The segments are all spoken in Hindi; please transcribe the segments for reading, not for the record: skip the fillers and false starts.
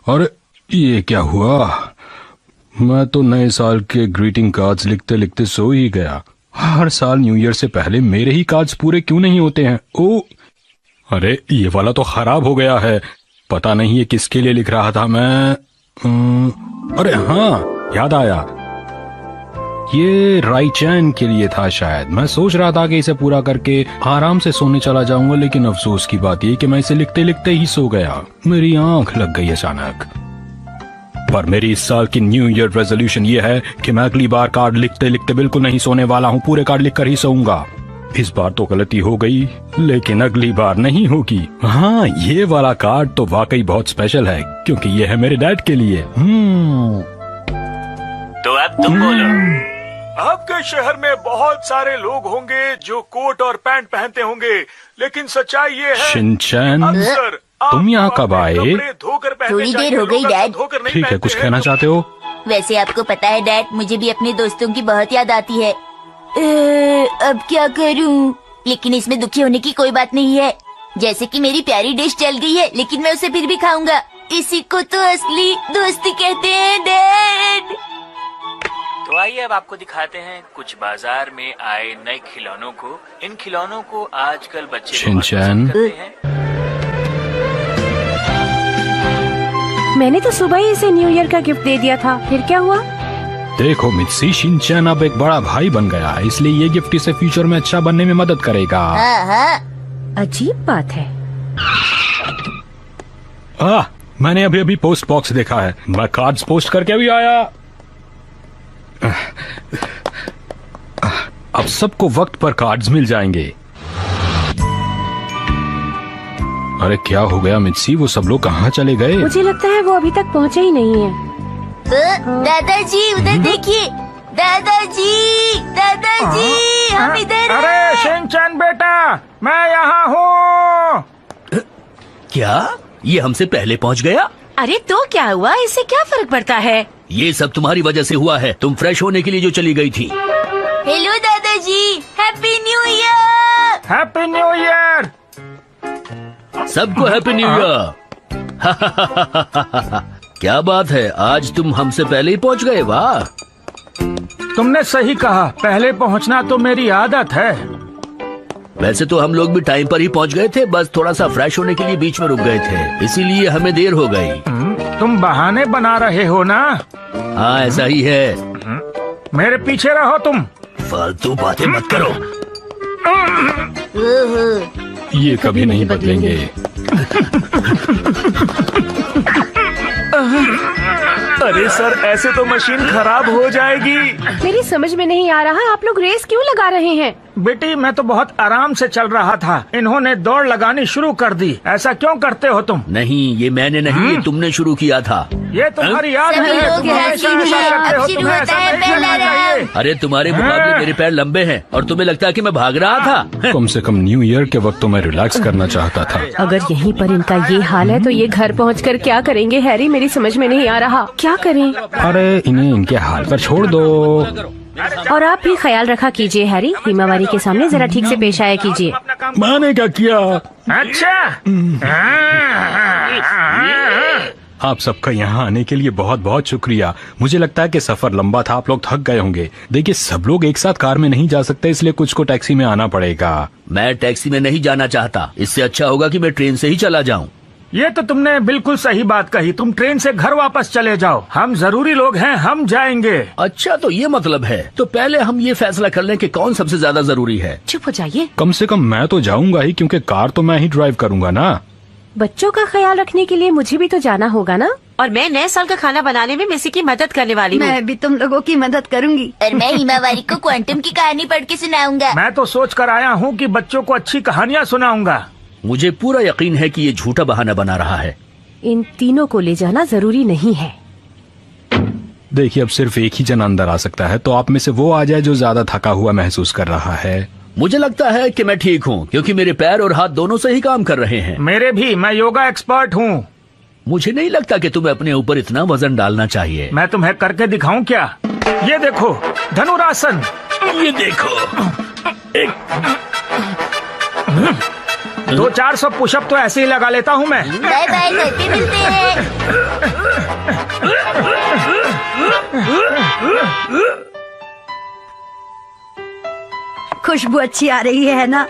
अरे ये क्या हुआ? मैं तो नए साल के ग्रीटिंग कार्ड्स लिखते लिखते सो ही गया। हर साल न्यू ईयर से पहले मेरे ही कार्ड्स पूरे क्यों नहीं होते हैं? ओ, अरे ये वाला तो खराब हो गया है। पता नहीं ये किसके लिए लिख रहा था मैं। अरे हाँ, याद आया, ये राइचैन के लिए था शायद। मैं सोच रहा था कि इसे पूरा करके आराम से सोने चला जाऊंगा, लेकिन अफसोस की बात ये कि मैं इसे लिखते लिखते ही सो गया। मेरी आंख लग गई अचानक। पर मेरी इस साल की न्यू ईयर रेजोल्यूशन ये है कि मैं अगली बार कार्ड लिखते लिखते बिल्कुल नहीं सोने वाला हूँ। पूरे कार्ड लिखकर ही सोऊंगा। इस बार तो गलती हो गई, लेकिन अगली बार नहीं होगी। हाँ, ये वाला कार्ड तो वाकई बहुत स्पेशल है, क्योंकि ये है मेरे डैड के लिए। तो अब तुम बोलो। आपके शहर में बहुत सारे लोग होंगे जो कोट और पैंट पहनते होंगे, लेकिन सच्चाई ये है शिनचैन, अक्सर तुम यहाँ कब आए? थोड़ी देर हो गई डैड। ठीक है, कुछ कहना चाहते हो? वैसे आपको पता है डैड, मुझे भी अपने दोस्तों की बहुत याद आती है। अब क्या करूं? लेकिन इसमें दुखी होने की कोई बात नहीं है। जैसे कि मेरी प्यारी डिश जल गई है, लेकिन मैं उसे फिर भी खाऊंगा। इसी को तो असली दोस्ती कहते हैं डैड। तो आइए अब आपको दिखाते हैं कुछ बाजार में आए नए खिलौनों को। इन खिलौनों को आजकल बच्चे शिनचैन, मैंने तो सुबह ही इसे न्यू ईयर का गिफ्ट दे दिया था, फिर क्या हुआ? देखो मित्सी, शिनचैन अब एक बड़ा भाई बन गया है, इसलिए ये गिफ्ट इसे फ्यूचर में अच्छा बनने में मदद करेगा। अजीब बात है। मैंने अभी अभी पोस्ट बॉक्स देखा है। मैं कार्ड्स पोस्ट करके अभी आया। अब सबको वक्त पर कार्ड्स मिल जाएंगे। अरे क्या हो गया मित्सी, वो सब लोग कहाँ चले गए? मुझे लगता है वो अभी तक पहुँचे ही नहीं है। दादाजी उधर देखिए। दादाजी, दादाजी, हम इधर। अरे शिनचैन बेटा, मैं यहाँ हूँ। क्या ये हमसे पहले पहुँच गया? अरे तो क्या हुआ, इससे क्या फर्क पड़ता है? ये सब तुम्हारी वजह से हुआ है। तुम फ्रेश होने के लिए जो चली गई थी। हेलो दादाजी, happy new year. Happy new year. सबको हैप्पी न्यू ईयर। क्या बात है, आज तुम हमसे पहले ही पहुंच गए। वाह, तुमने सही कहा, पहले पहुंचना तो मेरी आदत है। वैसे तो हम लोग भी टाइम पर ही पहुंच गए थे, बस थोड़ा सा फ्रेश होने के लिए बीच में रुक गए थे, इसीलिए हमें देर हो गई। तुम बहाने बना रहे हो ना? हाँ ऐसा ही है। मेरे पीछे रहो तुम। फालतू बातें मत करो। ये कभी नहीं बदलेंगे। अरे सर, ऐसे तो मशीन खराब हो जाएगी। मेरी समझ में नहीं आ रहा, आप लोग रेस क्यों लगा रहे हैं? बेटी, मैं तो बहुत आराम से चल रहा था, इन्होंने दौड़ लगानी शुरू कर दी। ऐसा क्यों करते हो तुम? नहीं, ये मैंने नहीं, ये तुमने शुरू किया था। ये तुम्हारी याद सभी है, लोग तुम हमेशा हंसी ऐसा हैं। करते हो, अब शुरू तुम्हें होता ऐसा है नहीं पहला करना चाहिए। राउंड। अरे तुम्हारे मुकाबले मेरे पैर लंबे हैं और तुम्हें लगता है कि मैं भाग रहा था। कम से कम न्यू ईयर के वक्त तो मैं रिलैक्स करना चाहता था। अगर यहीं पर इनका ये हाल है तो ये घर पहुंचकर क्या करेंगे हैरी? मेरी समझ में नहीं आ रहा, क्या करें? अरे इन्हें इनके हाल पर छोड़ दो। और आप भी ख्याल रखा कीजिए हैरी, हिमावारी के सामने जरा ठीक से पेश आया कीजिए। मैंने क्या किया? अच्छा, आप सबका यहाँ आने के लिए बहुत बहुत शुक्रिया। मुझे लगता है कि सफर लंबा था, आप लोग थक गए होंगे। देखिए, सब लोग एक साथ कार में नहीं जा सकते, इसलिए कुछ को टैक्सी में आना पड़ेगा। मैं टैक्सी में नहीं जाना चाहता, इससे अच्छा होगा कि मैं ट्रेन से ही चला जाऊं। ये तो तुमने बिल्कुल सही बात कही। तुम ट्रेन से घर वापस चले जाओ, हम जरूरी लोग हैं, हम जाएंगे। अच्छा, तो ये मतलब है, तो पहले हम ये फैसला कर लें कि कौन सबसे ज्यादा जरूरी है। चुप हो जाइए। कम से कम मैं तो जाऊंगा ही, क्योंकि कार तो मैं ही ड्राइव करूंगा ना। बच्चों का ख्याल रखने के लिए मुझे भी तो जाना होगा ना। और मैं नए साल का खाना बनाने में मिसी की मदद करने वाली हूँ। मैं भी तुम लोगों की मदद करूंगी। और मैं हिमावारी को क्वांटम की कहानी पढ़ के सुनाऊंगा। मैं तो सोच कर आया हूँ कि बच्चों को अच्छी कहानियाँ सुनाऊंगा। मुझे पूरा यकीन है कि ये झूठा बहाना बना रहा है। इन तीनों को ले जाना जरूरी नहीं है। देखिए, अब सिर्फ एक ही जन अंदर आ सकता है, तो आप में से वो आ जाए जो ज्यादा थका हुआ महसूस कर रहा है। मुझे लगता है कि मैं ठीक हूँ, क्योंकि मेरे पैर और हाथ दोनों सही काम कर रहे हैं। मेरे भी, मैं योगा एक्सपर्ट हूँ। मुझे नहीं लगता कि तुम्हें अपने ऊपर इतना वजन डालना चाहिए। मैं तुम्हें करके दिखाऊं क्या? ये देखो, धनुरासन। ये देखो, 200-400 पुशअप तो ऐसे ही लगा लेता हूँ मैं। बाय बाय, घर पे मिलते हैं। खुशबू अच्छी आ रही है ना?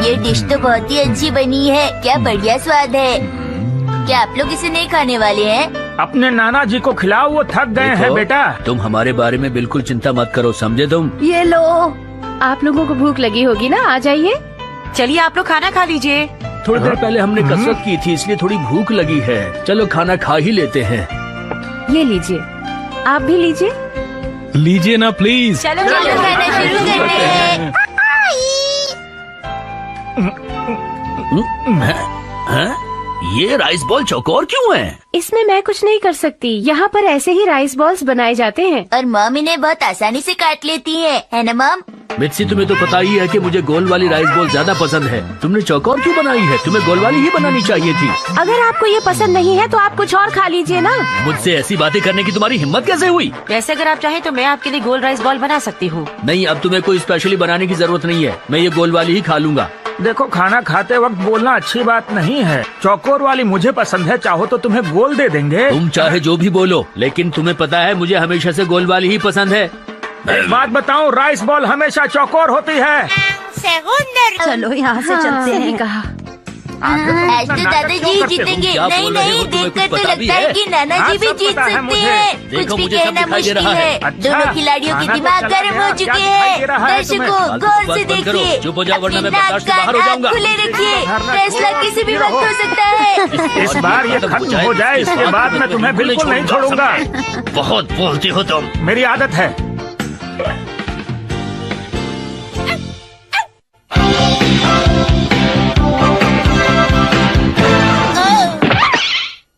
ये डिश तो बहुत ही अच्छी बनी है। क्या बढ़िया स्वाद है। क्या आप लोग इसे नहीं खाने वाले हैं? अपने नाना जी को खिलाओ, वो थक गए हैं देखो, बेटा। तुम हमारे बारे में बिल्कुल चिंता मत करो, समझे तुम? ये लो। आप लोगों को भूख लगी होगी ना, आ जाइए। चलिए आप लोग खाना खा लीजिए। थोड़ी देर पहले हमने कसरत की थी, इसलिए थोड़ी भूख लगी है। चलो खाना खा ही लेते हैं। ये लीजिए, आप भी लीजिए। लीजिए ना प्लीज। चलो चलो खाना शुरू करते हैं। हैं? ये राइस बॉल चौकोर क्यों है? इसमें मैं कुछ नहीं कर सकती। यहाँ पर ऐसे ही राइस बॉल्स बनाए जाते हैं। और मॉम इन्हें बहुत आसानी से काट लेती है ना मॉम? मित्सी, तुम्हें तो पता ही है कि मुझे गोल वाली राइस बॉल ज्यादा पसंद है। तुमने चौकोर क्यों बनाई है? तुम्हें गोल वाली ही बनानी चाहिए थी। अगर आपको ये पसंद नहीं है तो आप कुछ और खा लीजिए ना। मुझसे ऐसी बातें करने की तुम्हारी हिम्मत कैसे हुई? वैसे अगर आप चाहें तो मैं आपके लिए गोल राइस बॉल बना सकती हूँ। नहीं, अब तुम्हें कोई स्पेशली बनाने की जरूरत नहीं है। मैं ये गोल वाली ही खा लूंगा। देखो, खाना खाते वक्त बोलना अच्छी बात नहीं है। चौकोर वाली मुझे पसंद है, चाहो तो तुम्हें गोल दे देंगे। तुम चाहे जो भी बोलो, लेकिन तुम्हें पता है मुझे हमेशा से गोल वाली ही पसंद है। एक बात बताऊं, राइस बॉल हमेशा चौकोर होती है। चलो यहाँ से चलते सही हैं। कहा। आज तो दादाजी जीतेंगे। क्या नहीं बोल रहे हो? नहीं, तुम्हें देखकर कुछ तो पता भी लगता है है? कि नाना हाँ, जी भी सब जीत पता है सकते मुझे। हैं। देखो, कुछ भी मुझे सब कहना दिखाई दे मुश्किल रहा है। है। अच्छा, दोनों खिलाड़ियों की खाना तो दिमाग चला गर्म गया, हो क्या चुके दिखाई दे रहा हैं। है तुम्हें? दर्शकों, फालतू गौर बात से बंद करो। देखिए। चुप हो जाओ, वरना अपने मैं बर्दाश्त से नाक बाहर हो कान जाऊंगा। खुले रखिए। धरना फैसला छोड़ो, किसी भी चुप वक्त हो रहो। सकता है। इस बार ये खत्म हो जाए, इसके बाद मैं तुम्हें बिल्कुल नहीं छोड़ूंगा। बहुत बोलती हो तुम। मेरी आदत है।